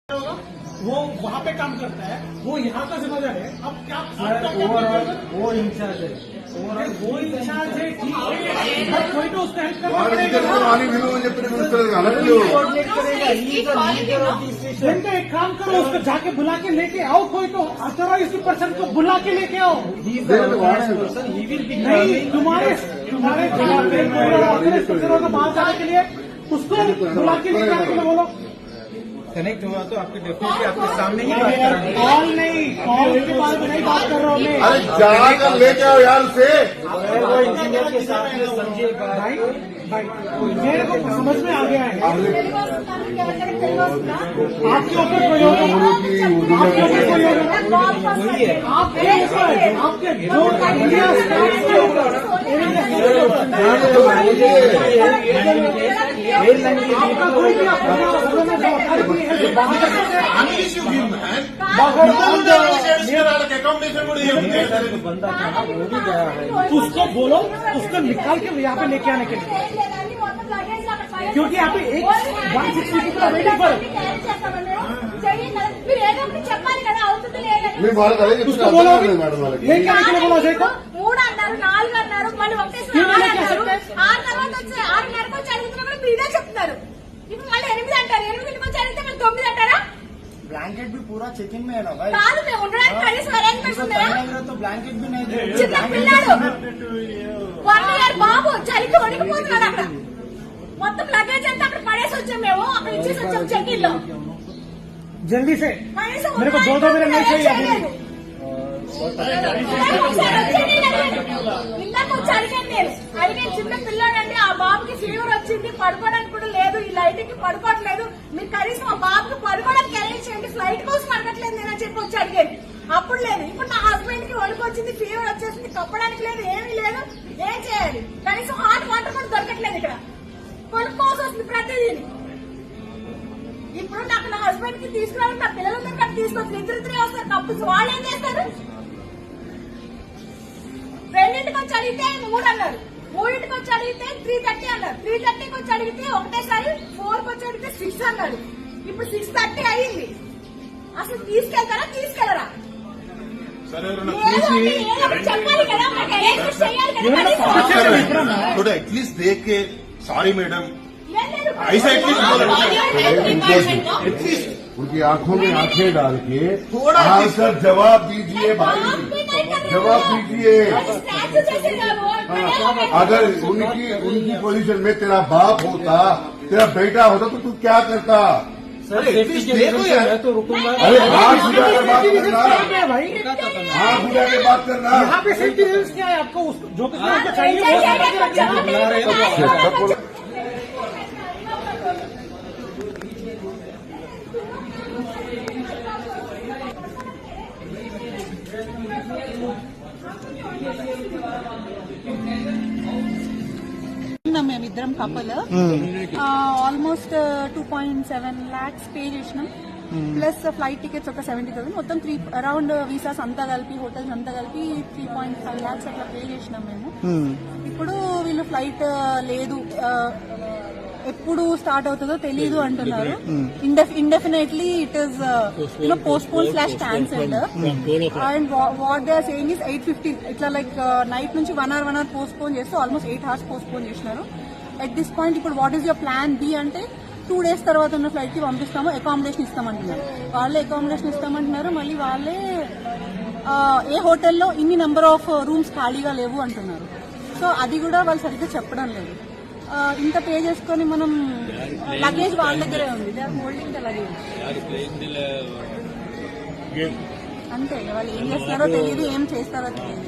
वो वहाँ पे काम करता है, वो यहाँ का जिम्मेदार है। अब क्या वो इंचार्ज है, वो इंचार्ज है, ठीक है, कोई तो उसका हेल्प करना पड़ेगा। एक काम करो, उसको जाके बुला के लेके आओ, कोई तो अथॉराइज्ड पर्सन को बुला के लेके आओ। नहीं, तुम्हारे जगह पे बाहर जाने के लिए उसको बुला के लेके आने के लिए बोलो। कनेक्ट हुआ तो आपके डेफिनेटली आपके सामने ही बात करेंगे। कॉल नहीं, कॉल के बारे में नहीं बात कर रहा हूँ मैं। अरे जाकर लेके आओ यार उसे। वो इंजीनियर के साथ में समझिए भाई मेरे को समझ में आ गया है। आपके ऊपर कोई होगा, आपके ऊपर कोई होगा, आपके जो आपका कोई भी बंदा था वो भी गया है, उसको बोलो, उसको निकाल के यहाँ पे लेके आने के लिए, क्योंकि यहाँ पे 160 people are waiting for it. మీరు వాళ్ళు కలిగి उसको बोलो మేడం వాళ్ళకి लेके आने के लिए बोलो अजय को। 3 అన్నారు 4 అన్నారు మళ్ళీ ఒకటేసారి 6 తర్వాత వచ్చి 6:30కి వచ్చి అడుగుతున్నా కూడా మీరే చెప్తున్నారు. ఇప్పుడు మళ్ళీ 8 అంటారు, 8కి వచ్చి అడిగితే మళ్ళీ 9 అంటారా? ब्लैंकेट भी पूरा चेकिंग में है ना भाई। కాదు మేము ఉండడానికి కనీసం అరేంజ్మెంట్స్ ఉన్నాయా? तो ब्लैंकेट भी नहीं दे। చిన్న పిల్లాడు 1 ఇయర్ బాబు చలికి వణికిపోతున్నాడు అక్కడ. మొత్తం లగేజ్ అంతా అక్కడ పడేసి వచ్చాం మేము, అక్కడ ఇచ్చేసి వచ్చాం చెక్-ఇన్ లో. जल्दी से కనీసం मेरे को 2 मिनट नहीं चाहिए अभी। ఇందాక వచ్చి అడిగాను నేను, అడిగాను చిన్న పిల్లాడండి, ఆ బాబుకి ఫీవర్ వచ్చింది, పడుకోవడానికి కూడా లేదు, ఈ లైట్ కి పడుకోవట్లేదు, మీరు కనీసం ఆ బాబుకి పడుకోవడానికి అరేంజ్ చేయండి, ఫ్లైట్ కోసం అడగట్లేదు నేను చెప్పి వచ్చి అడిగాను. అప్పుడు లేదు. ఇప్పుడు నా హస్బెండ్ కి వణుకు వచ్చింది, ఫీవర్ వచ్చేసింది, కప్పడానికి లేదు, ఏమీ లేదు, ఏం చేయాలి? కనీసం హాట్ వాటర్ కూడా దొరకట్లేదు ఇక్కడ, కొనుక్కోవాల్సి వస్తుంది ప్రతిదీ. ఇప్పుడు నాకు నా హస్బెండ్ కి తీసుకురావాలి, నా పిల్లలందరూ ఇక్కడ తీసుకొచ్చి ఇద్దరిద్దరే వస్తారు కప్పులు, వాళ్ళు ఏం చేస్తారు? 2ంటికి వచ్చి అడిగితే 3 అన్నారు, 3ంటికి వచ్చి అడిగితే 3:30 అన్నారు, 3:30కి వచ్చి అడిగితే ఒకటేసారి 4కి వచ్చి అడిగితే 6 అన్నారు. ఇప్పుడు 6:30 అయ్యింది. అసలు తీసుకెళ్తారా తీసుకెళ్లరా? చెప్పాలి కదా, మాకు అరేంజ్మెంట్ చేయాలి కదా. थोड़ा एटलीस्ट देख के सॉरी मैडम ऐसा एटलीस्ट उनकी आंखों में आंखें डाल के थोड़ा सर जवाब दीजिए भाई, जवाब दीजिए। अगर उनकी पोजीशन में तेरा बाप होता, तेरा बेटा होता तो तू क्या करता? सर सेफ्टी के लिए तो रुकूंगा। अरे हाथ उठा के बात करना, भाई हाथ उठा के बात करना। यहाँ पे सेफ्टी रूल्स क्या है आपको? जो कुछ आपको चाहिए वो बुला रहे हो। మేమిద్దరం కపుల్ ఆల్మోస్ట్ 2.7 lakhs పే చేసినాం, ప్లస్ ఫ్లైట్ టికెట్స్ ఒక 70,000, మొత్తం అరౌండ్ వీసాస్ అంతా కలిపి హోటల్స్ అంతా కలిపి 3.5 lakhs అట్లా పే చేసినాం మేము. ఇప్పుడు వీళ్ళు ఫ్లైట్ లేదు, ఎప్పుడు స్టార్ట్ అవుతుందో తెలీదు అంటున్నారు. Indefinitely it is postpone cancelled and what they are saying is 8:15 ఇట్లా లైక్ నైట్ నుంచి 1 hour పోస్ట్పోన్ చేస్తూ ఆల్మోస్ట్ 8 hours పోస్ట్పోన్ చేసినారు. అట్ దిస్ పాయింట్ ఇప్పుడు what is your plan B అంటే 2 days తర్వాత ఉన్న ఫ్లైట్ కి పంపిస్తాము, అకామిడేషన్ ఇస్తామంటున్నారు. వాళ్ళే అకామిడేషన్ ఇస్తామంటున్నారు, మళ్ళీ వాళ్ళే ఏ హోటల్లో ఇన్ని నెంబర్ ఆఫ్ రూమ్స్ ఖాళీగా లేవు అంటున్నారు. సో అది కూడా వాళ్ళు సరిగ్గా చెప్పడం లేదు. ఇంత పే చేసుకుని మనం లగేజ్ వాళ్ళ దగ్గరే ఉంది, they are holding the luggage. అంతే, వాళ్ళు ఏం చేస్తారో తెలియదు, ఏం చేస్తారో తెలియదు.